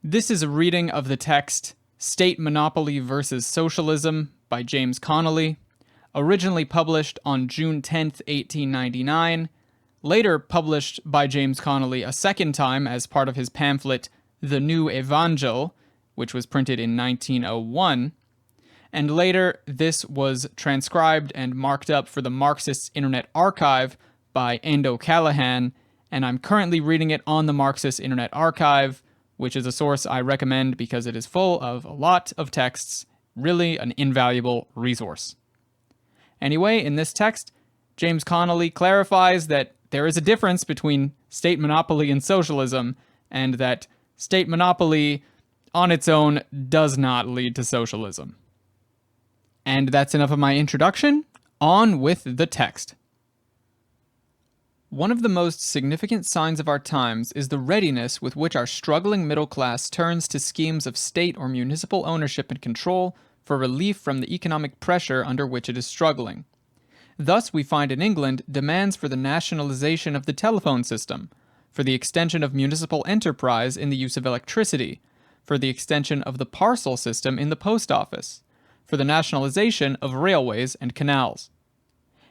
This is a reading of the text State Monopoly versus Socialism by James Connolly, originally published on June 10th, 1899, later published by James Connolly a second time as part of his pamphlet The New Evangel, which was printed in 1901, and later this was transcribed and marked up for the Marxists Internet Archive by Endo Callahan, and I'm currently reading it on the Marxist Internet Archive, which is a source I recommend because it is full of a lot of texts, really an invaluable resource. Anyway, in this text, James Connolly clarifies that there is a difference between state monopoly and socialism, and that state monopoly on its own does not lead to socialism. And that's enough of my introduction. On with the text. One of the most significant signs of our times is the readiness with which our struggling middle class turns to schemes of state or municipal ownership and control for relief from the economic pressure under which it is struggling. Thus, we find in England demands for the nationalization of the telephone system, for the extension of municipal enterprise in the use of electricity, for the extension of the parcel system in the post office, for the nationalization of railways and canals.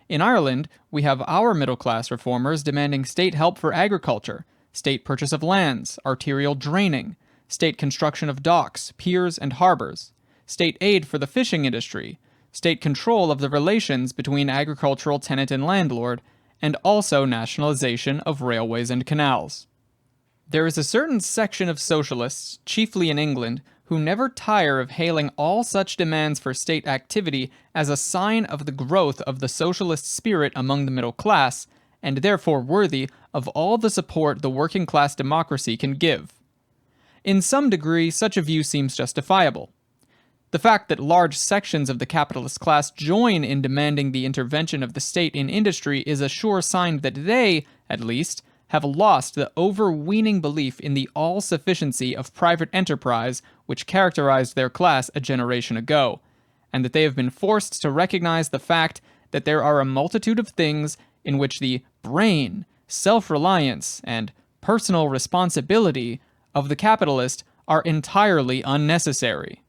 In Ireland, we have our middle-class reformers demanding state help for agriculture, state purchase of lands, arterial draining, state construction of docks, piers, and harbors, state aid for the fishing industry, state control of the relations between agricultural tenant and landlord, and also nationalization of railways and canals. There is a certain section of socialists, chiefly in England, who never tire of hailing all such demands for state activity as a sign of the growth of the socialist spirit among the middle class, and therefore worthy of all the support the working class democracy can give. In some degree, such a view seems justifiable. The fact that large sections of the capitalist class join in demanding the intervention of the state in industry is a sure sign that they, at least, have lost the overweening belief in the all-sufficiency of private enterprise which characterized their class a generation ago, and that they have been forced to recognize the fact that there are a multitude of things in which the brain, self-reliance, and personal responsibility of the capitalist are entirely unnecessary.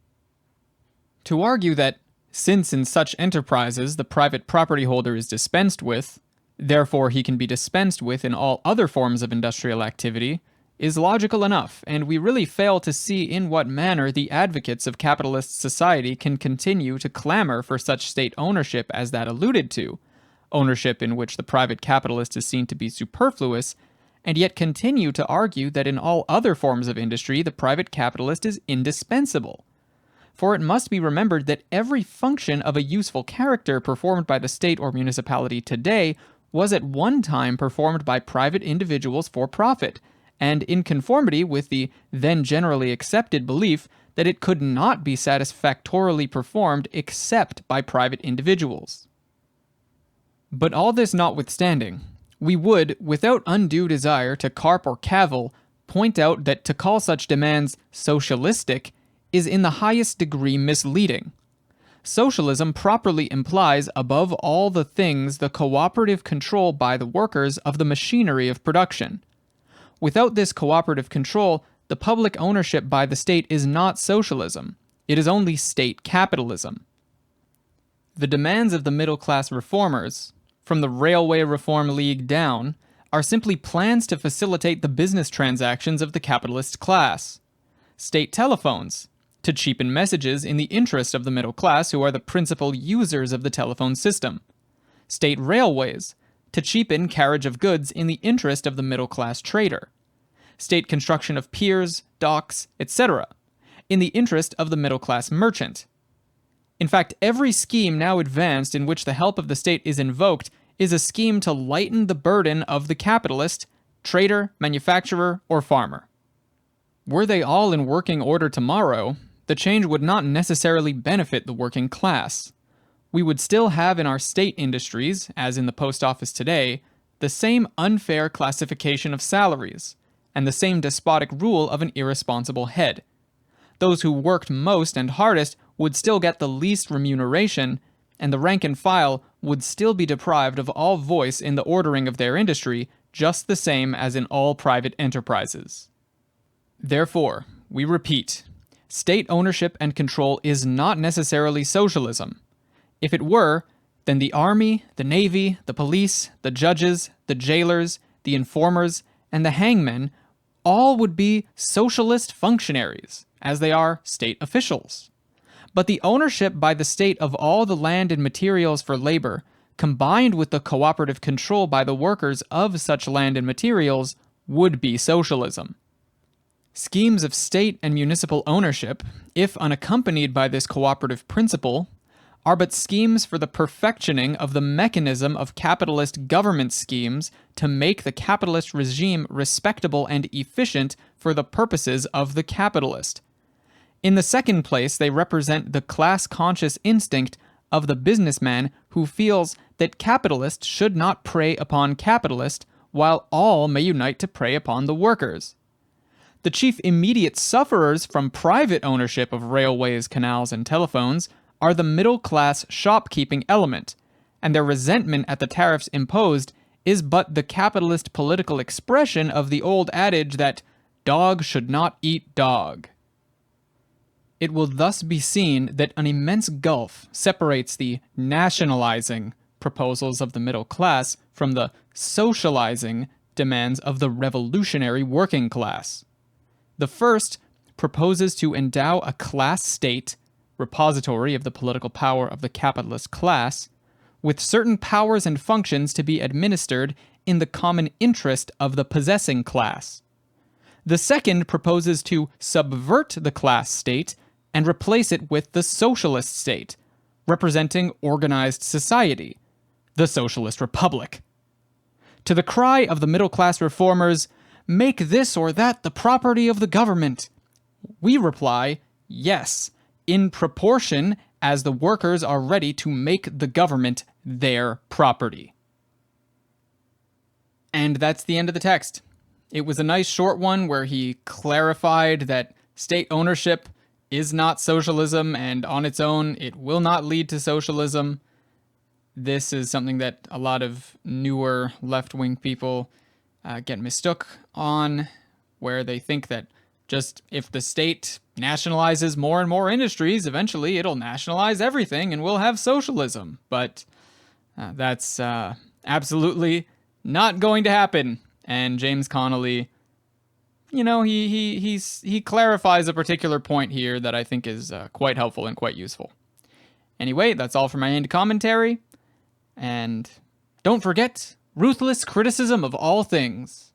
To argue that, since in such enterprises the private property holder is dispensed with, therefore he can be dispensed with in all other forms of industrial activity, is logical enough, and we really fail to see in what manner the advocates of capitalist society can continue to clamor for such state ownership as that alluded to, ownership in which the private capitalist is seen to be superfluous, and yet continue to argue that in all other forms of industry the private capitalist is indispensable. For it must be remembered that every function of a useful character performed by the state or municipality today was at one time performed by private individuals for profit, and in conformity with the then generally accepted belief that it could not be satisfactorily performed except by private individuals. But all this notwithstanding, we would, without undue desire to carp or cavil, point out that to call such demands socialistic is in the highest degree misleading. Socialism properly implies, above all the things, the cooperative control by the workers of the machinery of production. Without this cooperative control, the public ownership by the state is not socialism. It is only state capitalism. The demands of the middle-class reformers, from the Railway Reform League down, are simply plans to facilitate the business transactions of the capitalist class. State telephones, to cheapen messages in the interest of the middle class who are the principal users of the telephone system. State railways, to cheapen carriage of goods in the interest of the middle class trader. State construction of piers, docks, etc., in the interest of the middle class merchant. In fact, every scheme now advanced in which the help of the state is invoked is a scheme to lighten the burden of the capitalist, trader, manufacturer, or farmer. Were they all in working order tomorrow, the change would not necessarily benefit the working class. We would still have in our state industries, as in the post office today, the same unfair classification of salaries, and the same despotic rule of an irresponsible head. Those who worked most and hardest would still get the least remuneration, and the rank and file would still be deprived of all voice in the ordering of their industry, just the same as in all private enterprises. Therefore, we repeat, state ownership and control is not necessarily socialism. If it were, then the army, the navy, the police, the judges, the jailers, the informers, and the hangmen all would be socialist functionaries, as they are state officials. But the ownership by the state of all the land and materials for labor, combined with the cooperative control by the workers of such land and materials, would be socialism. Schemes of state and municipal ownership, if unaccompanied by this cooperative principle, are but schemes for the perfectioning of the mechanism of capitalist government schemes to make the capitalist regime respectable and efficient for the purposes of the capitalist. In the second place, they represent the class-conscious instinct of the businessman who feels that capitalist should not prey upon capitalist, while all may unite to prey upon the workers. The chief immediate sufferers from private ownership of railways, canals, and telephones are the middle-class shopkeeping element, and their resentment at the tariffs imposed is but the capitalist political expression of the old adage that dog should not eat dog. It will thus be seen that an immense gulf separates the nationalizing proposals of the middle class from the socializing demands of the revolutionary working class. The first proposes to endow a class state, repository of the political power of the capitalist class, with certain powers and functions to be administered in the common interest of the possessing class. The second proposes to subvert the class state and replace it with the socialist state, representing organized society, the socialist republic. To the cry of the middle-class reformers, "Make this or that the property of the government," we reply, yes, in proportion as the workers are ready to make the government their property. And that's the end of the text. It was a nice short one where he clarified that state ownership is not socialism, and on its own, it will not lead to socialism. This is something that a lot of newer left-wing people get mistook on, where they think that just if the state nationalizes more and more industries, eventually it'll nationalize everything and we'll have socialism. But that's absolutely not going to happen. And James Connolly, you know, he clarifies a particular point here that I think is quite helpful and quite useful. Anyway, that's all for my end commentary. And don't forget, ruthless criticism of all things.